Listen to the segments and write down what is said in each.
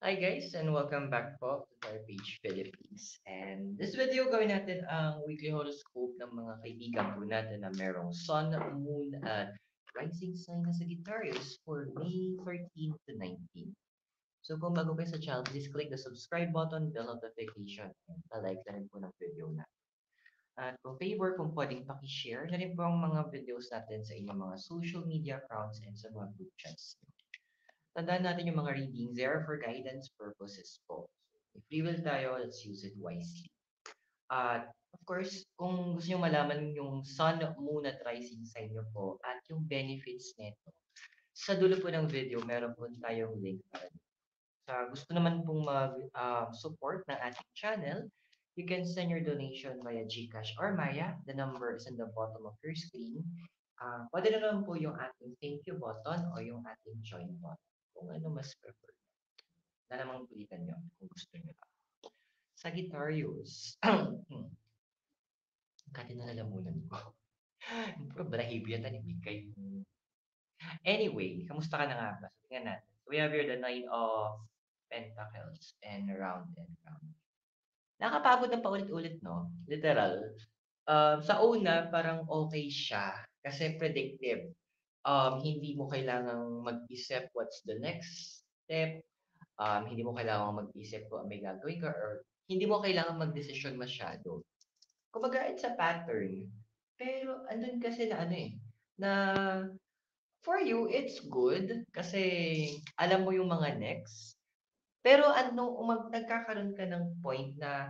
Hi guys and welcome back po to our page Philippines. And this video gawin natin ang weekly horoscope ng mga kaibigan po natin na merong Sun, Moon, at Rising sign na Sagittarius for May 13 to 19. So kung bago kayo sa channel, please click the subscribe button, bell notification, and like na rin po ng video na. At kung favor, kung pwedeng pakishare na rin po ang mga videos natin sa inyong mga social media accounts and sa mga group chats. Tandaan natin yung mga readings, they are for guidance purposes po. If free will tayo, let's use it wisely. At of course, kung gusto nyo malaman yung sun, moon at rising sign nyo po at yung benefits nito, sa dulo po ng video, meron po tayong link para dito. Sa gusto naman pong mag-support ng ating channel, you can send your donation via GCash or Maya. The number is in the bottom of your screen. Pwede na naman po yung ating thank you button o yung ating join button. Kung ano mas prefer. Na namang pilitan nyo kung gusto nyo lang. Sagittarius. Kati na lalamunan ko. Puro balahibo yan tanibig kayo. Anyway, kamusta ka na nga ba? So, tingnan natin. So, we have here the Nine of Pentacles and round and round. Nakakapagod ng paulit-ulit, no? Literal. Sa una, parang okay siya kasi predictive. Hindi mo kailangang mag-isip what's the next step. Hindi mo kailangang mag-isip kung may gagawin ka or hindi mo kailangan magdesisyon masyado. Kumbaga, it's a pattern. Pero andun kasi na ano eh, na for you, it's good kasi alam mo yung mga next. Pero ano, nagkakaroon ka ng point na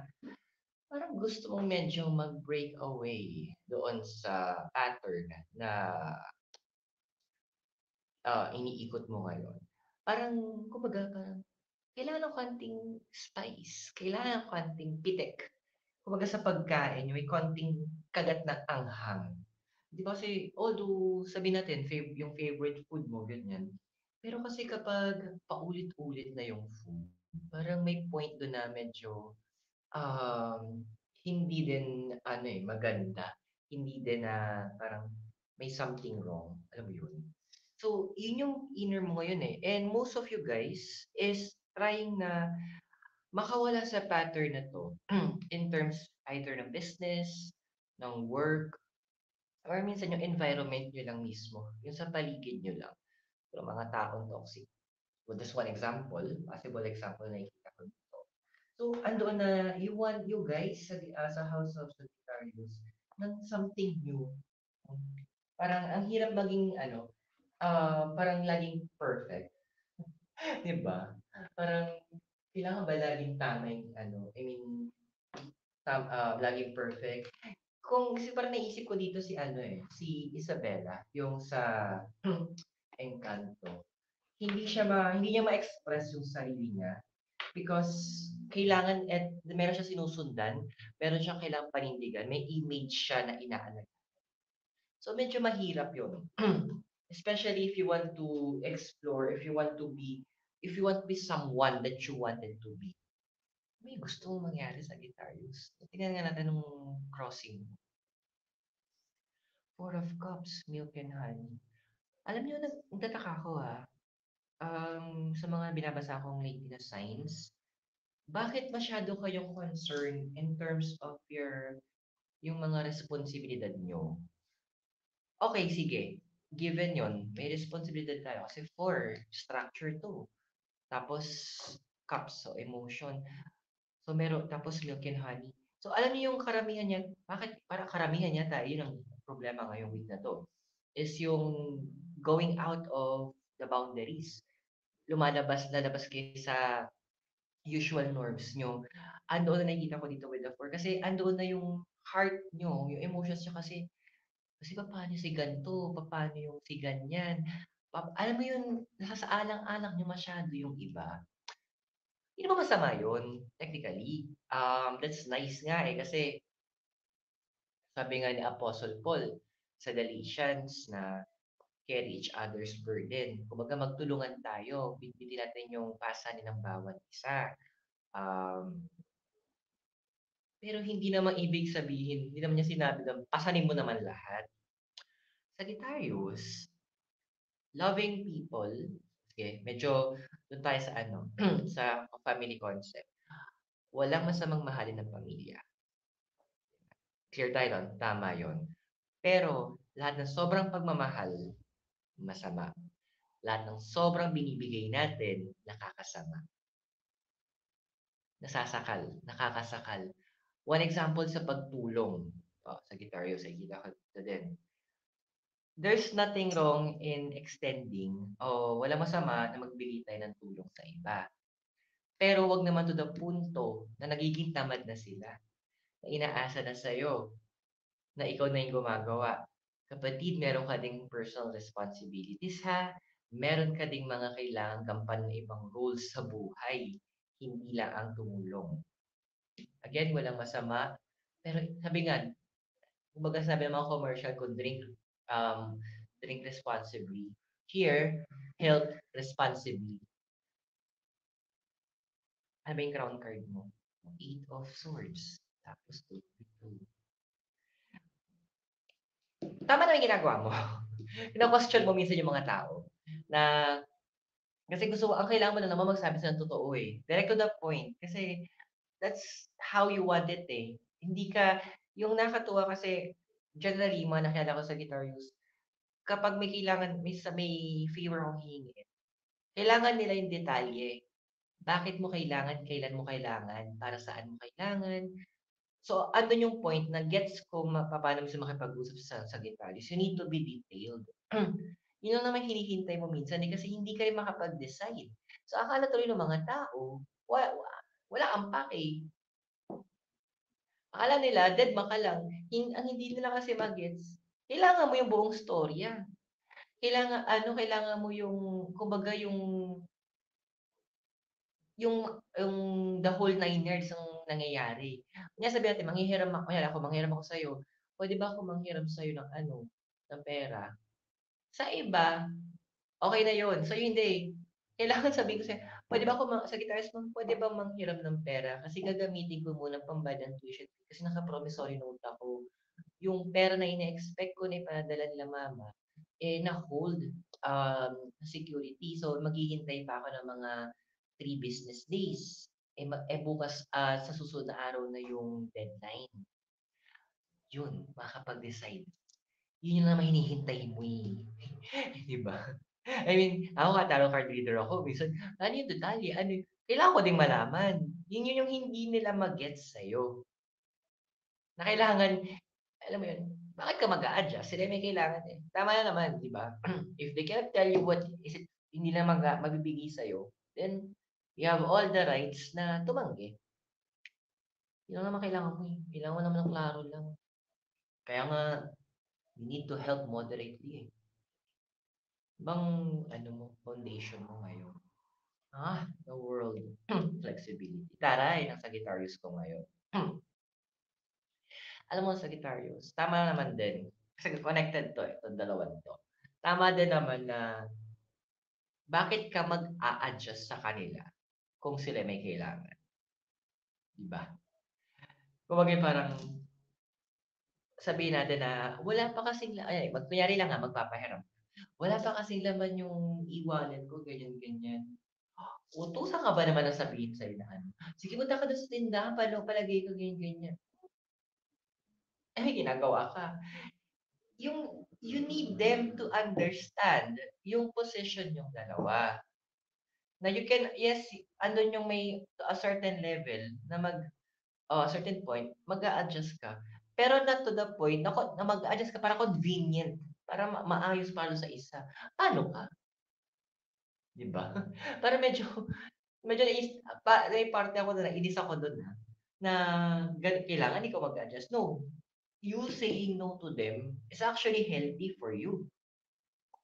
parang gusto mong medyo mag-break away doon sa pattern na iniikot mo ngayon. Parang, kumbaga, parang kailangan ng konting spice, kailangan ng konting pitik. Kumbaga sa pagkain, may konting kagat ng anghang. Di ba kasi, although sabihin natin, yung favorite food mo, ganyan. Pero kasi kapag paulit-ulit na yung food, parang may point doon na medyo um, hindi din ano eh, maganda. Hindi din na parang may something wrong. Alam mo yun? So, yun yung inner mo ngayon eh. And most of you guys is trying na makawala sa pattern na 'to in terms either ng business, ng work, or minsan yung environment niyo lang mismo, yung sa paligid niyo lang, yung mga taong toxic. So, just one example, possible example na nakikita ko dito. So, andoon na you want you guys sa House of Sagittarius ng something new. Parang ang hirap maging ano, parang laging perfect, 'di ba? Parang kailangan ba laging tama yung ano, I mean laging perfect. Kung kasi parang naisip ko dito si ano eh, si Isabella, yung sa Encanto. Hindi niya ma-express yung sarili niya because kailangan at meron siya sinusundan, meron siyang kailangang panindigan, may image siya na inaalay. So medyo mahirap yun. Especially if you want to explore, if you want to be someone that you wanted to be. May gusto mong mangyari sa Sagittarius. Tingnan nga natin nung crossing. Four of Cups, milk and honey. Alam niyo, nagtataka ako sa mga binabasa kong lately na signs, bakit masyado kayong concerned in terms of yung mga responsibilidad niyo? Okay, sige. Given yon, may responsibilidad tayo kasi four, structure to. Tapos, cups, so emotion. So, tapos milk and honey. So, alam niyo yung karamihan niyan, bakit, para karamihan yata, yun ang problema ngayong week na to, is yung going out of the boundaries. Lalabas kayo sa usual norms nyo. Andoon na nakikita ko dito with the four. Kasi andoon na yung heart nyo, yung emotions nyo kasi paano si ganito, paano yung si ganyan. Alam mo yun, nasasaalang-alang nyo masyado yung iba. Hindi naman masama yun, technically. That's nice nga eh, kasi sabi nga ni Apostle Paul sa Galatians na carry each other's burden. Kumbaga magtulungan tayo, bitbitin natin yung pasanin ng bawat isa. Um, pero hindi naman ibig sabihin, hindi naman niya sinabi na pasanin mo naman lahat. Sagittarius, loving people, okay, medyo Do'n tayo sa ano, sa family concept. Walang masamang mahalin ng pamilya. Clear tayo do'n, tama 'yun. Pero lahat ng sobrang pagmamahal, masama. Lahat ng sobrang binibigay natin, nakakasama, nasasakal, nakakasakal. One example sa pagtulong, Sagittarius, nakikita ko din. There's nothing wrong in extending o walang masama na magbigay tayo ng tulong sa iba. Pero 'wag naman to the punto na nagiging tamad na sila, na inaasa na sa'yo na ikaw na yung gumagawa. Kapatid, meron ka ding personal responsibilities ha, meron ka ding mga kailangang gampanan na ibang roles sa buhay, hindi lang ang tumulong. Again, walang masama, pero sabi nga, kumbaga sabi ng mga commercial kung drink responsibly. Here, health responsibly. Ano ba yung crown card mo? Eight of Swords. Tapos two. Tama naman yung ginagawa mo. Kino-question mo minsan yung mga tao na kasi gusto mo ang kailangan mo lang naman magsabi sila ng totoo, eh. Direct to the point. Kasi that's how you want it, eh. Hindi ka yung nakakatuwa kasi generally mga nakilala ko sa Guitarius, kapag may kailangan may favor akong hihingin, kailangan nila yung detalye. Bakit mo kailangan, kailan mo kailangan, para saan mo kailangan. So, andun yung point na gets ko papaano mo sila makipag-usap sa Sagittarius. You need to be detailed. Yun lang naman hinihintay mo minsan, eh, kasi hindi ka rin makapag-decide. So, akala tuloy ng mga tao, wala kang pake. Akala nila dedma ka lang. Ang hindi nila kasi ma-gets, kailangan mo yung buong storya. Kailangan mo yung kumbaga yung the whole 9 years ang nangyayari. Kunyari sabihin natin manghihiram ako sa'yo, "Puwede ba ako manghiram sa'yo ng ano, ng pera?" Sa iba, okey na yun, sa'yo hindi. Kailangan sabihin ko sa'yo, "Puwede ba ako Sagittarius ma'am, puwede bang manghiram ng pera kasi gagamitin ko muna pambayad ng tuition fee kasi naka-promissory note ako." Yung pera na ine-expect ko na ipadadala nila mama, eh, na-hold, security. So, maghihintay pa ako ng mga 3 business days. Bukas, sa susunod na araw na yung deadline. Yun, makakapag-decide. Yun yung naman hinihintay mo, eh, 'di ba? I mean, ako nga tarot card reader ako, minsan, ano yung detalye, ano yung kailangan ko ding malaman. Yun yung hindi nila ma-gets sa'yo, na kailangan alam mo yun, bakit ka mag-a-adjust? Sila may kailangan, eh. Tama na naman, 'di ba? If they cannot tell you what is it hindi nila mabibigay sa'yo, then you have all the rights na tumanggi. Yun lang naman kailangan mo, eh. Kailangan mo naman ng klaro lang. Kaya nga, you need to help moderately, eh. Bang ano mo, foundation mo ngayon? The world. Flexibility. Taray, ng Sagittarius ko ngayon. Alam mo Sagittarius, tama naman din. Kasi connected 'to, eh, itong dalawang 'to. Tama din naman na bakit ka mag-a-adjust sa kanila kung sila may kailangan, 'di ba? Kumbaga parang sabihin natin na wala pa kasing kunyari lang magpapahiram. Wala pa kasing laman yung e-wallet ko, ganyan, ganyan. Utusan ka ba naman na sabihin sa'yo na ano, "Sige punta ka dun sa tindahan, palagay ko ganyan, ganyan." Eh, may ginagawa ka. You need them to understand yung position yung dalawa. Na you can yes, andun yung may to a certain level na certain point, mag-a-adjust ka. Pero not to the point na mag-a-adjust ka para convenient, para maayos para sa isa. Ano ka, 'di ba? Para medyo may parte ako na nainis ako dun, na kailangan ikaw mag-adjust. No, you saying no to them is actually healthy for you.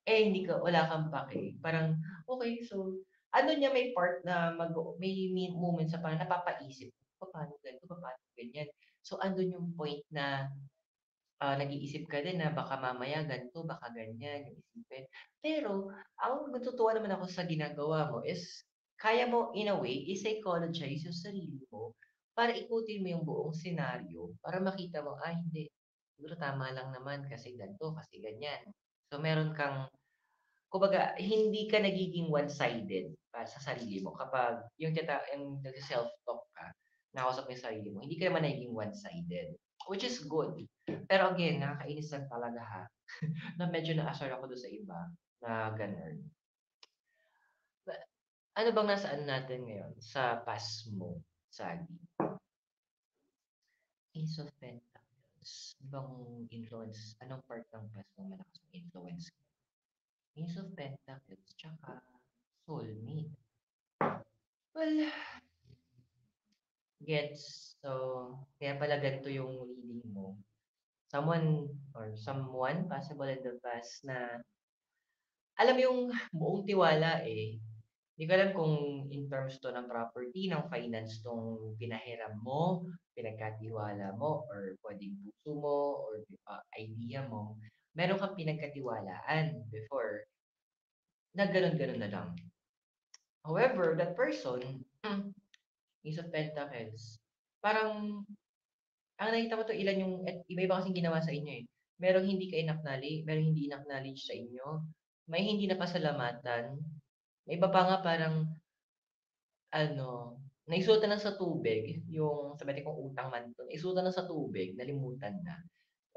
Eh, hindi ka wala kang pake, parang, okey so ano niya may part na may moments na parang napapaisip, papaano ganito, papaano ganyan. So andun yung point na, nag-iisip ka din na baka mamaya ganito, baka ganyan yung isipin. Pero ang natutuwa naman ako sa ginagawa mo is kaya mo in a way i-psychologize yung sarili mo para ikutin mo yung buong senaryo para makita mo, hindi siguro tama lang naman kasi ganito, kasi ganyan. So meron kang Kumbaga hindi ka nagiging one-sided para sa sarili mo kapag yung nagse-self-talk ka, kinakausap mo yung sarili mo, hindi ka naman nagiging one-sided, which is good. Pero again, nakakainis lang talaga na medyo naasar ako dun sa iba na gano'n. Ba ano bang nasa ano natin ngayon, sa past mo, Sally? Ace of Pentacles, ano bang influence, anong part ng past mo malakas ang influence? Ace of Pentacles, tsaka soulmate. Well, gets. So, kaya pala ganito yung reading mo. Someone possible in the past na alam mo yung buong tiwala eh. Hindi ko alam kung in terms to ng property, ng finance tong pinahiram mo, pinagkatiwala mo, or pwedeng puso mo, or idea mo. Meron kang pinagkatiwalaan before na ganun-ganun na lang. However, that person, Ace of Pentacles, parang ang nakita ko 'to ilan yung iba-iba kasing ginawa sa inyo, eh. Merong hindi ka merong hindi in-acknowledge sa inyo, may hindi napasalamatan, may iba pa nga parang ano, naisuotan na sa tubig yung sabi natin kung utang man 'to, naisuotan na sa tubig, nalimutan na.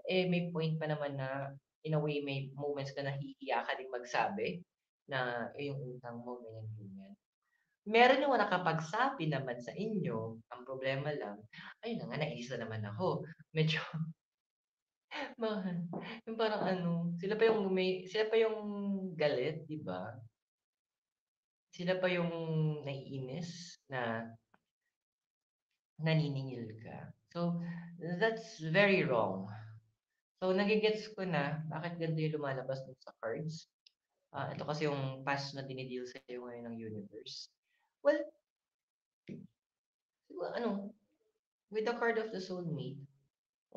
Eh, may point pa naman na in a way may moments ka nahihiya ka ding magsabi na, "Eh, yung utang mo ganyan, ganyan." Meron yung nakapagsabi naman sa inyo, ang problema lang, ayun na nga nainis na naman ako. Medyo mahal yung parang ano, sila pa yung galit, 'di ba? Sila pa yung naiinis na naniningil ka. So, that's very wrong. So, nage-gets ko na bakit ganito yung lumalabas dun sa cards. Ito kasi yung past na dine-deal sa'yo ngayon ng universe. Well, siguro ano, with the card of the soulmate,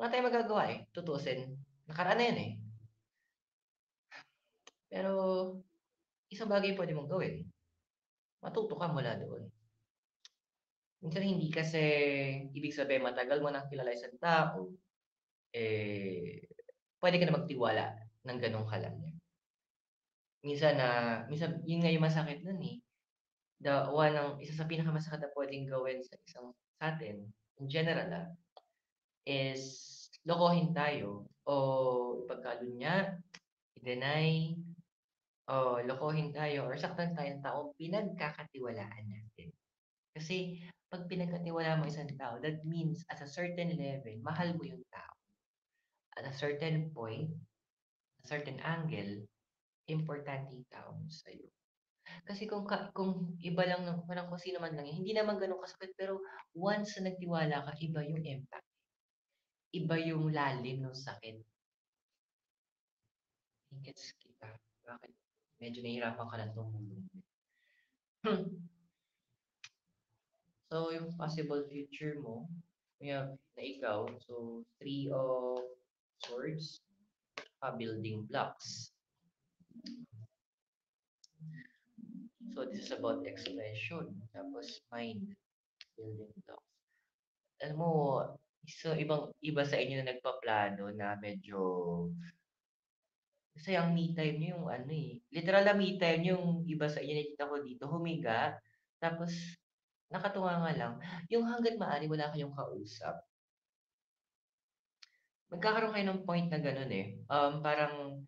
wala tayong magagawa eh, tutuusin. Nakaraan na yan eh. Pero, isang bagay pwede mong gawin, matuto ka mula doon. Minsan hindi kasi ibig sabihin matagal mo nang kilala isang tao, eh, puwede ka na magtiwala ng gano'n kalaki. Minsan yun nga yung masakit nun, eh, isa sa pinakamasakit na puwedeng gawin sa sa'tin in general, is lokohin tayo o ipagkalunya, i-deny, o lokohin tayo or saktan tayo ng taong pinagkakatiwalaan natin. Kasi 'pag pinagkatiwalaan mo isang tao, that means at a certain level, mahal mo yung tao. At a certain point, a certain angle, importante yung tao sa'yo. Kasi kung iba lang ng parang kung sino man lang yan, hindi naman gano'n kasakit pero once na nagtiwala ka, iba yung impact, iba yung lalim nung sakit. Gets kita, bakit medyo nahihirapan ka ng tumulong. So, yung possible future mo, na ikaw, so Three of Swords, building blocks. So, this is about expression, tapos mind, building blocks. Alam mo, iba sa inyo na nagpaplano na medyo kasi ang me time niyo yung ano, eh, literal na me time niyo yung iba sa inyo nakikita ko dito humiga, tapos nakatuwa nga lang, yung hangga't maaari wala kayong kausap. Magkakaroon kayo ng point na gano'n, eh, parang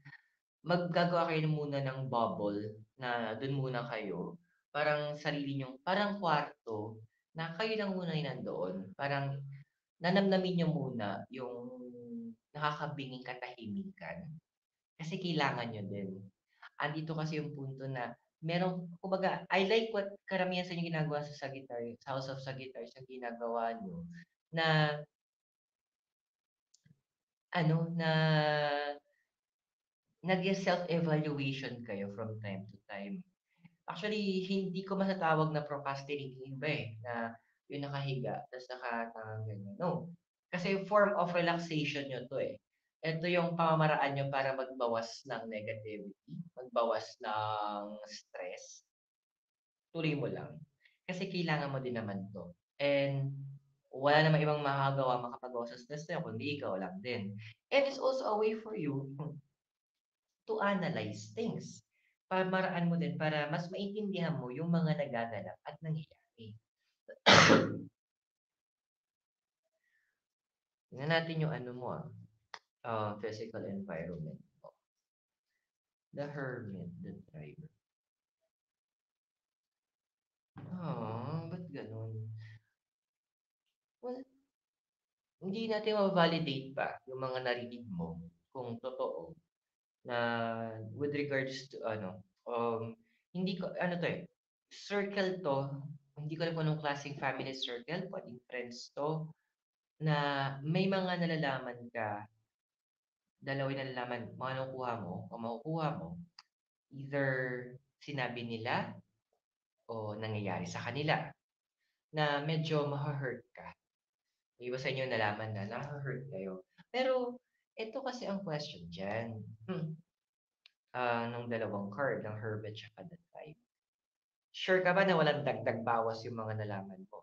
maggagawa kayo muna ng bubble na dun muna kayo. Parang sarili niyong parang kwarto na kayo lang muna yung nandoon. Parang nanamnamin niyo muna yung nakakabinging katahimikan. Kasi kailangan niyo din. Andito kasi yung punto na kumbaga, I like what karamihan sa inyo ginagawa sa Sagittarius, sa House of Sagittarius yung ginagawa niyo na ano, na nag-self-evaluation kayo from time to time. Actually, hindi ko matatawag na procrastinating yung iba, eh, na yung nakahiga ta's nakataang ganyan, no. Kasi form of relaxation niyo 'to, eh. Ito yung pamamaraan niyo para magbawas ng negativity, magbawas ng stress, tuloy mo lang. Kasi kailangan mo din naman 'to and wala namang ibang makakagawa makapagbawas sa stress sa'yo kundi ikaw lang din. And it's also a way for you to analyze things. pamaraan mo din para mas maintindihan mo yung mga nagaganap at nangyayari. Tingnan natin yung ano mo, physical environment mo. The Hermit, the Driver. Ba't gano'n? Well, hindi natin ma-validate pa yung mga narinig mo kung totoo na with regards to ano, hindi ko ano 'to, circle 'to, hindi ko alam kung anong klaseng family circle, puwedeng friends 'to, na may mga nalalaman ka, dalawa yung nalalaman makukuha mo o makukuha mo, either sinabi nila o nangyayari sa kanila na medyo mahu-hurt ka. Yung iba sa inyo nalaman na nahu-hurt kayo. Pero eto kasi ang question diyan, nung dalawang card, ng Hermit tsaka the Five. Sure ka ba na walang dagdag bawas yung mga nalaman mo?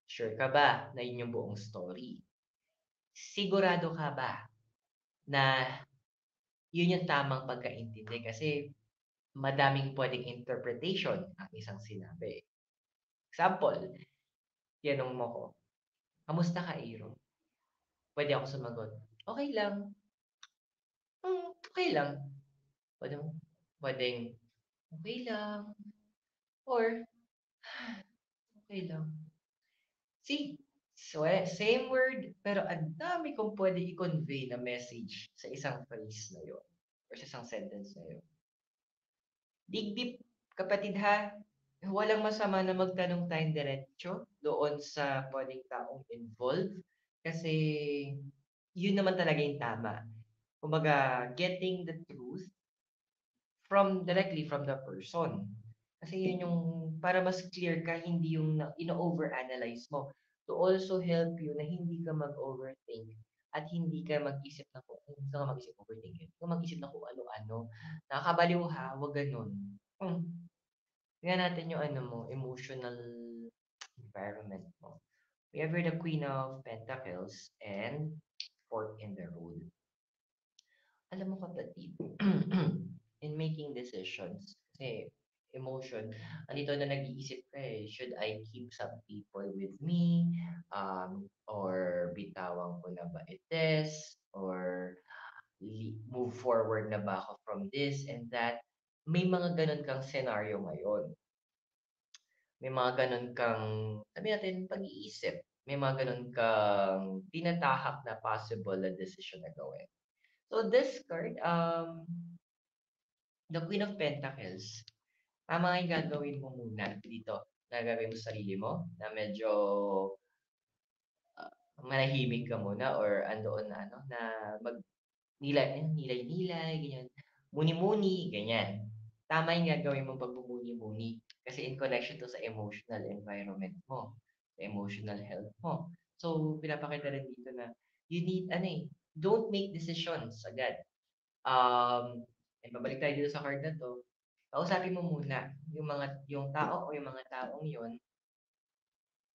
Sure ka ba na yun yung buong story? Sigurado ka ba na yun yung tamang pagkaintindi? Kasi madaming pwedeng interpretation ang isang sinabi. Example, tinanong mo ko, "Kamusta ka, Aaron?" Puwede ako sumagot, "Okey lang." Okey lang. Puwedeng puwedeng, "Okey lang," or, "Okey lang." See, same word, pero ang dami kong puwedeng i-convey na message sa isang phrase na yun or sa isang sentence na yun. Dig deep, kapatid ha. Walang masama na magtanong tayong diretso doon sa puwedeng taong involved kasi yun naman talaga yung tama. Kumbaga, getting the truth directly from the person. Kasi yun yung para mas clear ka, hindi yung ino-overanalyze mo. To also help you na hindi ka mag-overthink at hindi ka mag-isip na kung hindi ka mag-isip overthink, hindi ka mag-isip na kung ano-ano. Nakakabaliw ha, wag gano'n. Tingnan natin yung ano mo, emotional environment mo. We have here the Queen of Pentacles and Fork in the Road. Alam mo kapatid, in making decisions, kasi emotion, andito na nag-iisip ka eh, should I keep some people with me? Or bitawan ko na ba this? Or move forward na ba ako from this and that? May mga ganun kang scenario ngayon. May mga ganun kang, sabi natin, pag-iisip. May mga ganun kang tinatahak na possible na decision na gawin. So this card, the Queen of Pentacles, tama yung gagawin mo muna dito. Na gagawin mo sa sarili mo, na medyo manahimik ka muna or andoon na ano, na mag nilay-nilay, ganyan. Muni-muni, ganyan. Tama yung gagawin mong pagmumuni-muni kasi in connection to sa emotional environment mo, sa emotional health mo. So, pinapakita rin dito na you need ano eh, don't make decisions agad. Babalik tayo dito sa card na 'to, kausapin mo muna yung tao o yung mga taong yun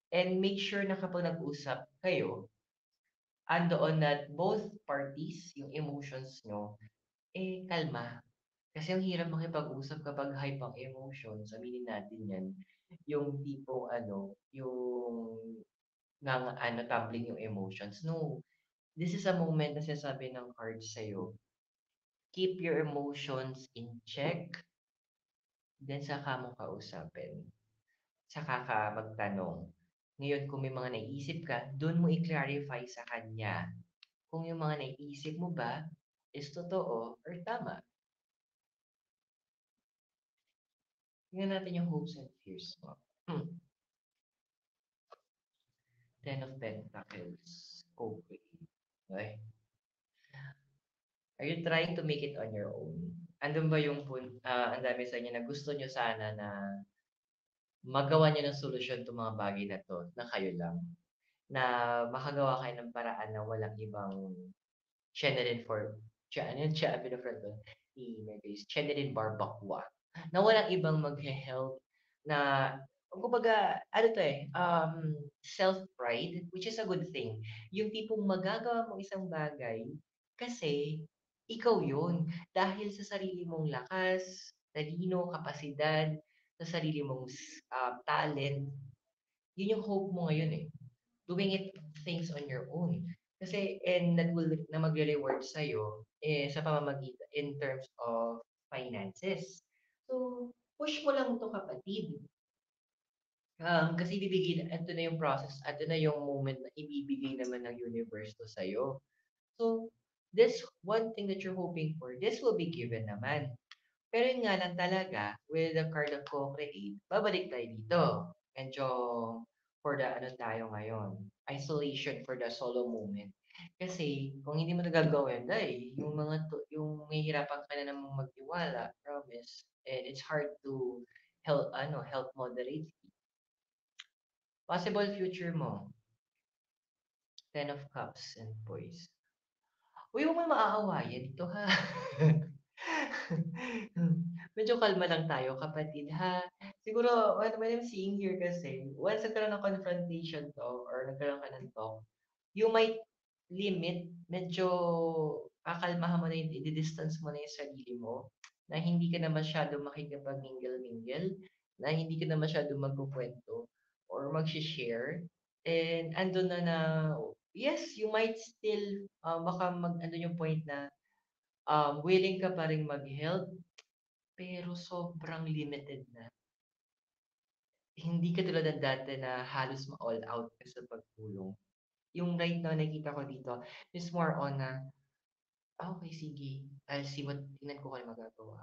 and make sure na kapag nag-usap kayo, andoon na both parties, yung emotions niyo, kalma. Kasi ang hirap makipag-usap kapag hype ang emotions, aminin natin 'yan. Yung tipong ano, yung ano, tumbling yung emotions. No, this is a moment na sinasabi ng card sa'yo, keep your emotions in check, then saka mo kausapin. Saka ka magtanong. Ngayon kung may mga naiisip ka, dun mo i-clarify sa kanya kung yung mga naiisip mo ba is totoo or tama. Tingnan natin yung hopes and fears mo. Ten of Pentacles. Okay. Okay. Are you trying to make it on your own? Andun ba yung ang dami sa inyo na gusto nyo sana na magawa niyo ng solusyon 'tong mga bagay na 'to na kayo lang? Na makagawa kayo ng paraan na walang ibang Chenerin for ano yun, sabi ng friend ko ni Mercury, Chenerin Barbacoa, na walang ibang maghe-help na kumbaga ano 'to, self-pride, which is a good thing. Yung tipong magagawa mo isang bagay kasi ikaw yun, dahil sa sarili mong lakas, talino, kapasidad, sa sarili mong talent, yun yung hope mo ngayon eh. Doing it things on your own. Kasi, and that will na magre-reward sa'yo sa pamamagitan in terms of finances. So, push mo lang 'to kapatid. Kasi ito na yung process, ito na yung moment na ibibigay naman ng universe to sa'yo. So, this one thing that you're hoping for, this will be given naman. Pero yun nga lang talaga, with the card of co-create, babalik tayo dito. Medyo for the ano tayo ngayon, isolation for the solo moment. Kasi kung hindi mo na gagawin, dahil yung mahihirapan ka na namang magtiwala, promise, and it's hard to help moderate. Possible future mo, Ten of Cups and Poise. Uy, huwag mo maaawayan dito ha. Medyo kalma lang tayo kapatid ha. Siguro what I'm seeing here kasi, once nagkaroon ng confrontation to or nagkaroon ka ng talk, you might limit, medyo kakalmahan mo na yung i-distance mo na yung sarili mo, na hindi ka na masyadong makikipag-mingle-mingle, na hindi ka na masyadong magkukuwento or magshi-share. And andun na yes, you might still, baka andun yung point na willing ka pa ring mag-help, pero sobrang limited na. Hindi katulad ng dati na halos ma-all out ka sa pagtulong. Yung right now nakikita ko dito is more on na, okay sige, I'll see tingnan ko kung ano magagawa.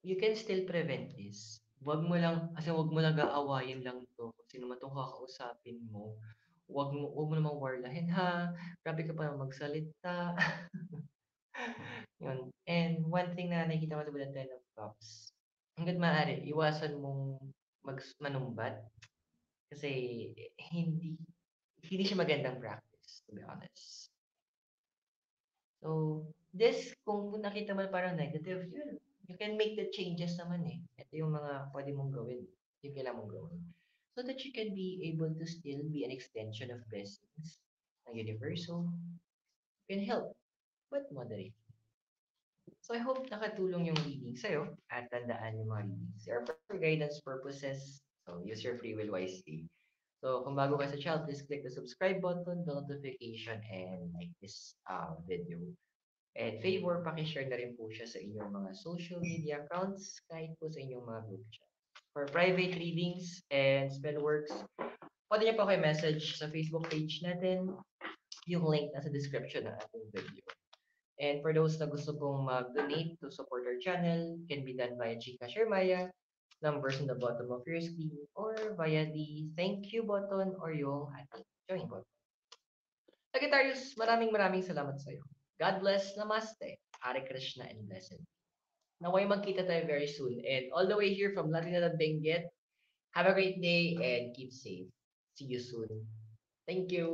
You can still prevent this. Wag mo lang aawayin lang 'to kung sino man 'tong kakausapin mo. Wag mo namang warlahin ha, grabe ka pa naman magsalita. Yun. And one thing na nakikita ko sa bullet Ten of Cups, hangga't maaari iwasan mong manumbat kasi hindi hindi siya magandang practice, to be honest. So, this kung nakita mo parang negative, yun, you can make the changes naman eh. Ito yung mga pwede mong gawin, yung kailangan mong gawin. So that you can be able to still be an extension of blessings ng universe. So, you can help, but moderate. So I hope nakatulong yung reading sa'yo at tandaan yung mga readings. They are for guidance purposes, so use your free will wisely. So kung bago ka sa channel, please click the subscribe button, the notification, and like this video. And favor, pakishare na rin po siya sa inyong mga social media accounts, kahit po sa inyong mga group chat. For private readings and spell works, pwede niyo po kayo message sa Facebook page natin, yung link nasa description ng ating video. And for those na gusto pong mag-donate to support our channel, can be done via GCash or Maya, numbers on the bottom of your screen, or via the thank you button or yung ating join button. Sagittarius, maraming salamat sa iyo. God bless, namaste, Hare Krishna, and blessed. Naway magkita tayo very soon. And all the way here from Latina ng Benguet, have a great day and keep safe. See you soon. Thank you.